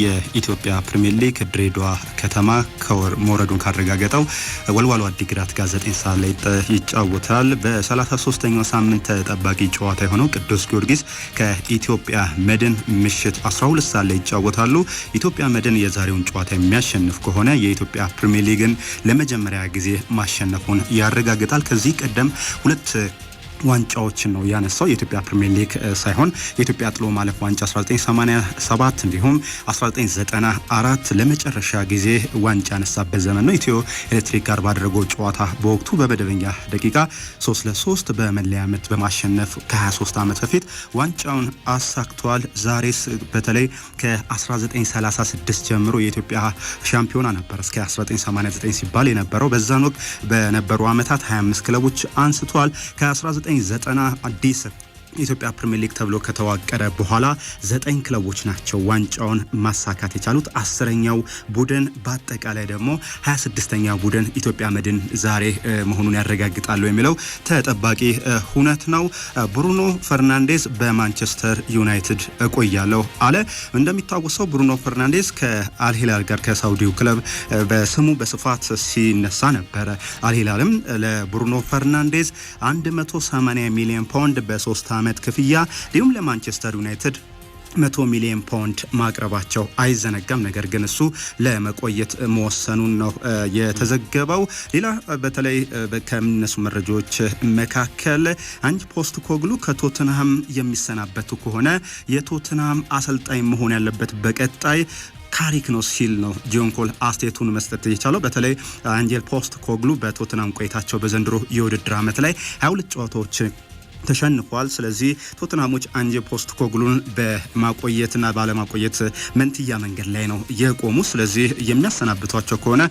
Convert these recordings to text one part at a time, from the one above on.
የኢትዮጵያ ፕሪሚየር ሊግ ድሬዳዋ ከተማ ከሞረዱን ካረጋገጠው ወልዋሎ አዲግራት ጋር 9 ሰዓት ላይ ይጫወታል። በ33ኛው ሳምንት ተጠባቂ ጨዋታ የሆነው ቅዱስ ጊዮርጊስ ከኢትዮጵያ መድን ምሽት 12 ሰዓት ላይ ይጫወታሉ። ኢትዮጵያ መድን የዛሬውን ጨዋታ የሚያሸንፍ ከሆነ የኢትዮጵያ ፕሪሚየር ሊግን ለመጀመሪያ ጊዜ ማሸነፉን ያረጋግጣል። ከዚህ ቀደም ሁለት ዋንጫዎችን ነው ያነሳው። የኢትዮጵያ ፕሪሚየር ሊግ ሳይሆን የኢትዮጵያ ጥሎ ማለፍ ዋንጫ 1987 እንዲሁም 1994 ለመጨረሻ ጊዜ ዋንጫ ያነሳበት ዘመን ነው። ኢትዮ ኤሌክትሪክ ጋር ባደረገው ጨዋታ በወቅቱ በመደበኛ ደቂቃ 3-3 በመለያ ምት በማሸነፍ ከ23 ዓመት በፊት ዋንጫውን አሳክቷል። ዛሬስ በተለይ ከ1936 ጀምሮ የኢትዮጵያ ሻምፒዮና ነበር እስከ 1989 ሲባል የነበረው። በዛን ወቅት በነበሩ ዓመታት 25 ክለቦች አንስቷል። ከ1990 አዲስ የኢትዮጵያ ፕሪሚየር ሊግ ተብሎ ከተዋቀረ በኋላ 9 ክለቦች ናቸው ዋንጫውን ማሳካት የቻሉት። 10ኛው ቡድን በአጠቃላይ ደግሞ 26ኛው ቡድን ኢትዮጵያ መድን ዛሬ መሆኑን ያረጋግጣሉ የሚለው ተጠባቂ ሁነት ነው። ብሩኖ ፈርናንዴዝ በማንቸስተር ዩናይትድ እቆያለሁ አለ። እንደሚታወሰው ብሩኖ ፈርናንዴዝ ከአልሂላል ጋር ከሳውዲው ክለብ በስሙ በስፋት ሲነሳ ነበረ። አልሂላልም ለብሩኖ ፈርናንዴዝ 180 ሚሊዮን ፓውንድ በ3 ዓመት ክፍያ እንዲሁም ለማንቸስተር ዩናይትድ 100 ሚሊዮን ፓውንድ ማቅረባቸው አይዘነጋም። ነገር ግን እሱ ለመቆየት መወሰኑን ነው የተዘገበው። ሌላ በተለይ ከሚነሱ መረጃዎች መካከል አንጅ ፖስተኮግሉ ከቶተንሃም የሚሰናበቱ ከሆነ የቶተንሃም አሰልጣኝ መሆን ያለበት በቀጣይ ካሪክ ነው ሲል ነው ጆን ኮል አስቴቱን መስጠት የቻለው። በተለይ አንጀል ፖስተኮግሉ በቶተንሃም ቆይታቸው በዘንድሮ የውድድር ዓመት ላይ 22 ጨዋታዎች ተሸንፏል። ስለዚህ ቶተንሃሞች አንጀ ፖስተኮግሉን በማቆየትና ባለማቆየት መንትያ መንገድ ላይ ነው የቆሙ። ስለዚህ የሚያሰናብቷቸው ከሆነ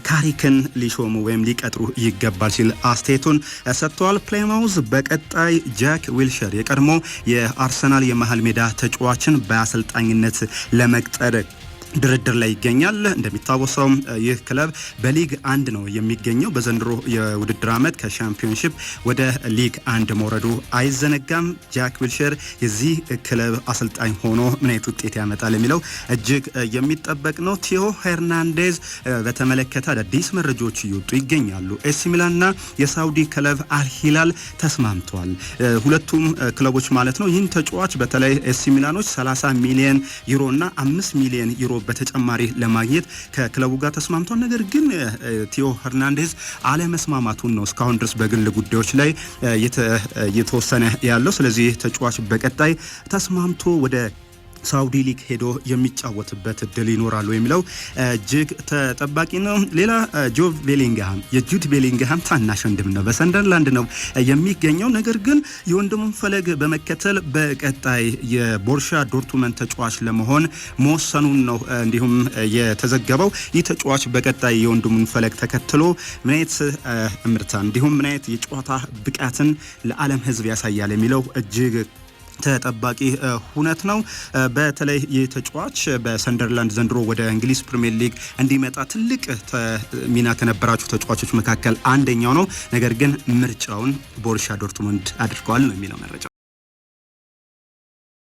ካሪክን ሊሾሙ ወይም ሊቀጥሩ ይገባል ሲል አስቴቱን ሰጥተዋል። ፕሌማውዝ በቀጣይ ጃክ ዊልሸር የቀድሞ የአርሰናል የመሃል ሜዳ ተጫዋችን በአሰልጣኝነት ለመቅጠር ድርድር ላይ ይገኛል። እንደሚታወሰው ይህ ክለብ በሊግ 1 ነው የሚገኘው። በዘንድሮ የውድድር ዓመት ከሻምፒዮንሺፕ ወደ ሊግ 1 መውረዱ አይዘነጋም። ጃክ ዊልሸር የዚህ ክለብ አሰልጣኝ ሆኖ ምን አይነት ውጤት ያመጣል የሚለው እጅግ የሚጠበቅ ነው። ቲዮ ሄርናንዴዝ በተመለከተ አዳዲስ መረጃዎች እየወጡ ይገኛሉ። ኤሲ ሚላንና የሳውዲ ክለብ አልሂላል ተስማምተዋል። ሁለቱም ክለቦች ማለት ነው። ይህን ተጫዋች በተለይ ኤሲ ሚላኖች 30 ሚሊዮን ዩሮ እና 5 ሚሊዮን ዩሮ በተጨማሪ ለማግኘት ከክለቡ ጋር ተስማምቷል። ነገር ግን ቲዮ ሄርናንዴዝ አለመስማማቱን ነው እስካሁን ድረስ በግል ጉዳዮች ላይ የተወሰነ ያለው። ስለዚህ ተጫዋች በቀጣይ ተስማምቶ ወደ ሳውዲ ሊግ ሄዶ የሚጫወትበት እድል ይኖራል የሚለው እጅግ ተጠባቂ ነው። ሌላ ጆብ ቤሊንግሃም የጁድ ቤሊንግሃም ታናሽ ወንድም ነው። በሰንደርላንድ ነው የሚገኘው። ነገር ግን የወንድሙን ፈለግ በመከተል በቀጣይ የቦርሻ ዶርትመንድ ተጫዋች ለመሆን መወሰኑን ነው እንዲሁም የተዘገበው። ይህ ተጫዋች በቀጣይ የወንድሙን ፈለግ ተከትሎ ምን አይነት እምርታ እንዲሁም ምን አይነት የጨዋታ ብቃትን ለዓለም ሕዝብ ያሳያል የሚለው እጅግ ተጠባቂ ሁነት ነው። በተለይ የተጫዋች በሰንደርላንድ ዘንድሮ ወደ እንግሊዝ ፕሪሚየር ሊግ እንዲመጣ ትልቅ ሚና ከነበራቸው ተጫዋቾች መካከል አንደኛው ነው። ነገር ግን ምርጫውን ቦሩሲያ ዶርትሙንድ አድርገዋል ነው የሚለው መረጃ።